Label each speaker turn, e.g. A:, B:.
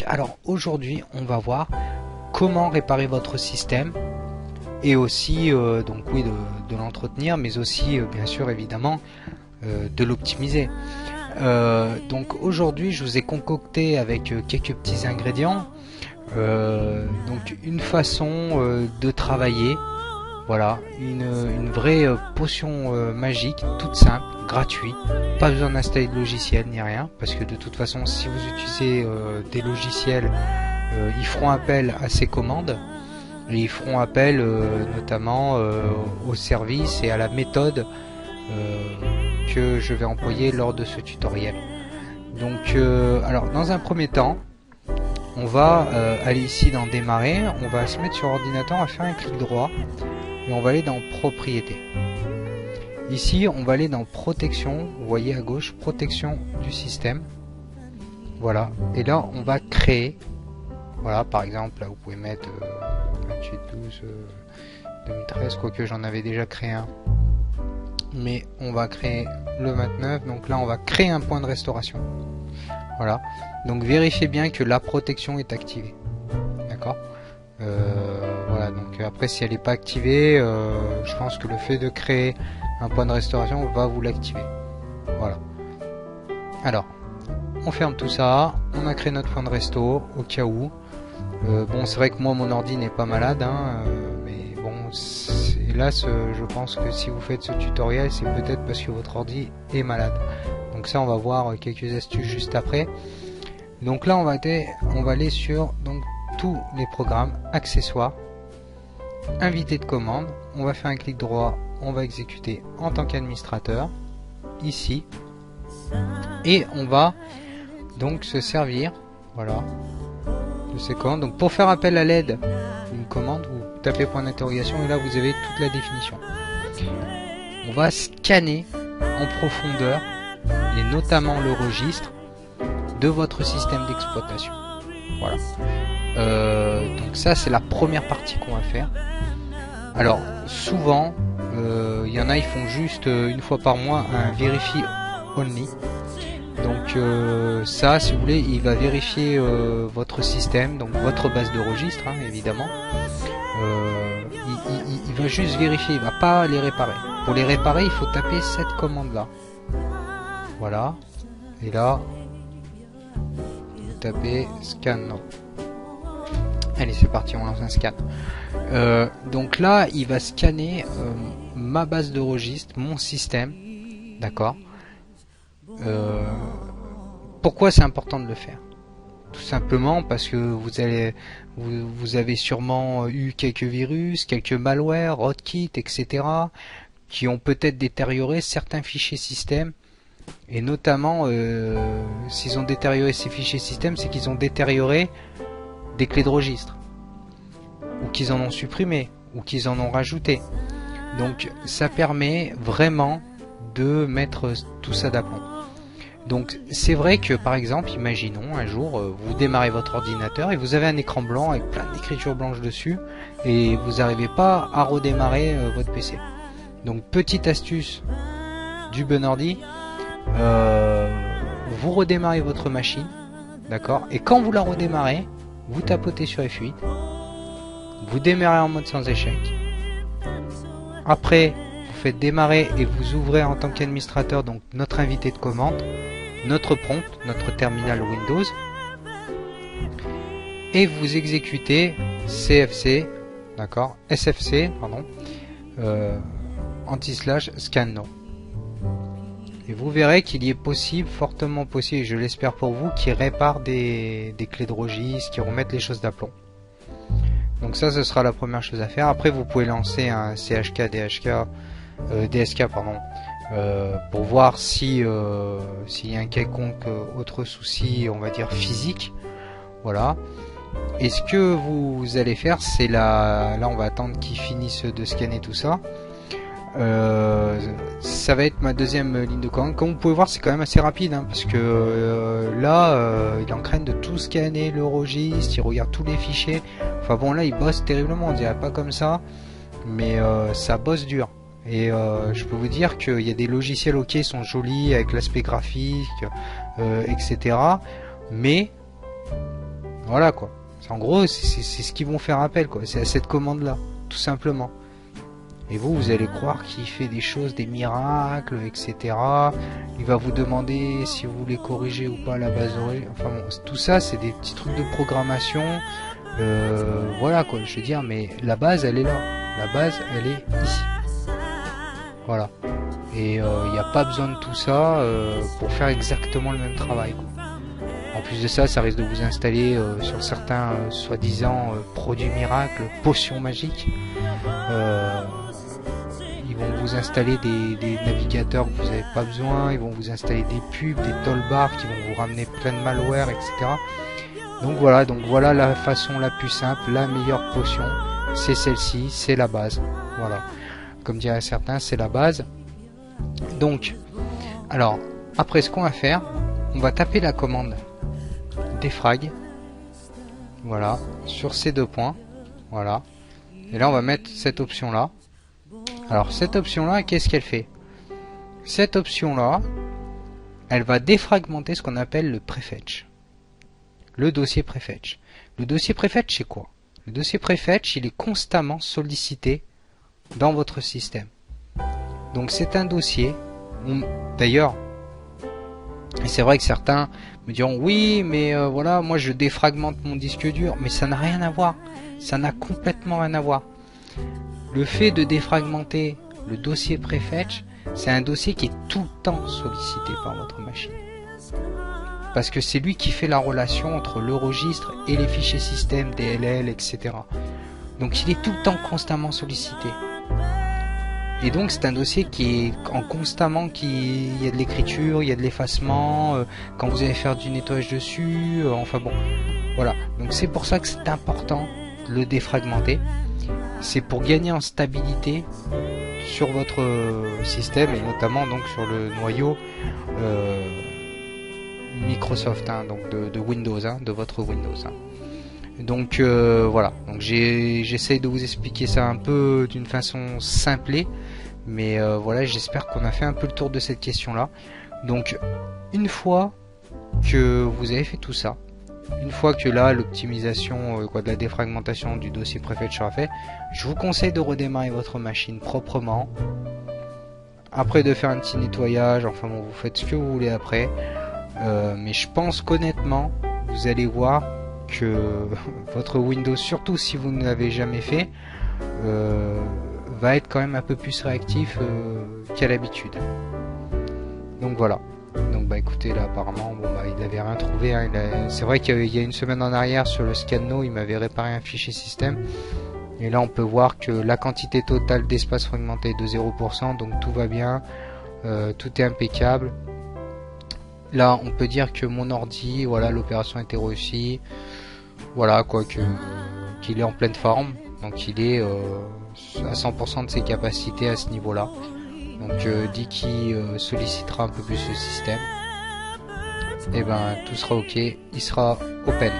A: alors aujourd'hui on va voir comment réparer votre système et aussi donc oui de l'entretenir, mais aussi bien sûr évidemment de l'optimiser. Donc aujourd'hui je vous ai concocté avec quelques petits ingrédients donc une façon de travailler. Voilà, une vraie potion magique, toute simple, gratuite, pas besoin d'installer de logiciel ni rien, parce que de toute façon si vous utilisez des logiciels, ils feront appel à ces commandes, et ils feront appel notamment au service et à la méthode que je vais employer lors de ce tutoriel. Donc alors dans un premier temps, on va aller ici dans démarrer, on va se mettre sur ordinateur, on va faire un clic droit, et on va aller dans propriété. Ici on va aller dans protection, vous voyez à gauche, protection du système. Voilà, et là on va créer, voilà par exemple, là vous pouvez mettre 28 12 2013, quoique j'en avais déjà créé un, mais on va créer le 29, donc là on va créer un point de restauration. Voilà, donc vérifiez bien que la protection est activée, d'accord. Voilà, donc après si elle n'est pas activée, je pense que le fait de créer un point de restauration va vous l'activer. Voilà. Alors, on ferme tout ça, on a créé notre point de resto au cas où. Bon, c'est vrai que moi mon ordi n'est pas malade, hein, mais bon, hélas, je pense que si vous faites ce tutoriel, c'est peut-être parce que votre ordi est malade. Donc ça, on va voir quelques astuces juste après. Donc là, on va aller sur donc tous les programmes, accessoires, invité de commande, on va faire un clic droit, on va exécuter en tant qu'administrateur, ici, et on va donc se servir, voilà, de ces commandes. Donc pour faire appel à l'aide d'une commande, vous tapez point d'interrogation et là vous avez toute la définition. On va scanner en profondeur, et notamment le registre de votre système d'exploitation. Voilà. Donc ça c'est la première partie qu'on va faire. Alors souvent il y en a, ils font juste une fois par mois un verify only. Donc ça, si vous voulez, il va vérifier votre système, donc votre base de registre, hein, évidemment. Il va juste vérifier, il va pas les réparer. Pour les réparer, il faut taper cette commande là. Voilà. Et là vous tapez scan now. Allez, c'est parti, on lance un scan. Donc là, il va scanner ma base de registre, mon système. D'accord. Pourquoi c'est important de le faire? Tout simplement parce que vous avez sûrement eu quelques virus, quelques malwares, rootkits, etc. qui ont peut-être détérioré certains fichiers système. Et notamment, s'ils ont détérioré ces fichiers système, c'est qu'ils ont détérioré des clés de registre, ou qu'ils en ont supprimé, ou qu'ils en ont rajouté. Donc ça permet vraiment de mettre tout ça d'aplomb. Donc c'est vrai que par exemple, imaginons un jour vous démarrez votre ordinateur et vous avez un écran blanc avec plein d'écritures blanches dessus et vous n'arrivez pas à redémarrer votre PC. Donc petite astuce du bon ordi, vous redémarrez votre machine, d'accord, et quand vous la redémarrez, vous tapotez sur F8, vous démarrez en mode sans échec, après vous faites démarrer et vous ouvrez en tant qu'administrateur donc notre invité de commande, notre prompt, notre terminal Windows, et vous exécutez CFC, d'accord, SFC, pardon, /scan now. Et vous verrez qu'il y est possible, fortement possible, et je l'espère pour vous, qui répare des clés de registre, qui remettent les choses d'aplomb. Donc ça, ce sera la première chose à faire. Après, vous pouvez lancer un DSK, pardon, pour voir si s'il y a un quelconque autre souci, on va dire physique. Voilà. Et ce que vous allez faire, c'est là on va attendre qu'il finisse de scanner tout ça. Ça va être ma deuxième ligne de commande. Comme vous pouvez voir, c'est quand même assez rapide, hein, parce que là il est en train de tout scanner le registre, il regarde tous les fichiers. Enfin bon, là il bosse terriblement, on dirait pas comme ça, mais ça bosse dur. Et je peux vous dire qu'il y a des logiciels, ok, sont jolis avec l'aspect graphique, etc. Mais Voilà quoi. En gros, c'est ce qu'ils vont faire appel quoi. C'est à cette commande là, tout simplement. Et vous allez croire qu'il fait des choses, des miracles, etc. Il va vous demander si vous voulez corriger ou pas la base d'origine. Enfin bon, tout ça, c'est des petits trucs de programmation. Voilà quoi, je veux dire, mais la base, elle est là. La base, elle est ici. Voilà. Et il n'y a pas besoin de tout ça pour faire exactement le même travail, quoi. En plus de ça, ça risque de vous installer sur certains soi-disant produits miracles, potions magiques. Ils vont vous installer des navigateurs que vous n'avez pas besoin, ils vont vous installer des pubs, des toolbars qui vont vous ramener plein de malware, etc. Donc voilà la façon la plus simple, la meilleure potion, c'est celle-ci, c'est la base. Voilà. Comme diraient certains, c'est la base. Donc, alors, après ce qu'on va faire, on va taper la commande defrag. Voilà, sur ces deux points. Voilà. Et là, on va mettre cette option-là. Alors, cette option-là, qu'est-ce qu'elle fait? Cette option-là, elle va défragmenter ce qu'on appelle le prefetch. Le dossier prefetch. Le dossier prefetch, c'est quoi? Le dossier prefetch, il est constamment sollicité dans votre système. Donc, c'est un dossier. D'ailleurs, c'est vrai que certains me diront oui, mais voilà, moi je défragmente mon disque dur, mais ça n'a rien à voir. Ça n'a complètement rien à voir. Le fait de défragmenter le dossier prefetch, c'est un dossier qui est tout le temps sollicité par votre machine. Parce que c'est lui qui fait la relation entre le registre et les fichiers système, DLL, etc. Donc il est tout le temps constamment sollicité. Et donc c'est un dossier qui est en constamment, il y a de l'écriture, il y a de l'effacement, quand vous allez faire du nettoyage dessus, enfin bon, voilà. Donc c'est pour ça que c'est important de le défragmenter. C'est pour gagner en stabilité sur votre système et notamment donc sur le noyau Microsoft, hein, donc de Windows, hein, de votre Windows. Hein. Donc voilà, donc j'essaye de vous expliquer ça un peu d'une façon simplée, mais voilà, j'espère qu'on a fait un peu le tour de cette question-là. Donc une fois que vous avez fait tout ça, une fois que là l'optimisation de la défragmentation du dossier prefetch sera fait, je vous conseille de redémarrer votre machine proprement. Après de faire un petit nettoyage, enfin bon, vous faites ce que vous voulez après. Mais je pense qu'honnêtement, vous allez voir que votre Windows, surtout si vous ne l'avez jamais fait, va être quand même un peu plus réactif qu'à l'habitude. Donc voilà. Donc bah écoutez, là apparemment bon, bah, il n'avait rien trouvé, hein. C'est vrai qu'il y a une semaine en arrière sur le Scanno, il m'avait réparé un fichier système. Et là on peut voir que la quantité totale d'espace fragmenté est de 0%, donc tout va bien, tout est impeccable. Là on peut dire que mon ordi, voilà, l'opération a été réussie, voilà quoi, qu'il est en pleine forme, donc il est à 100% de ses capacités à ce niveau là. Donc dès qu'il sollicitera un peu plus le système, et ben tout sera ok, il sera open.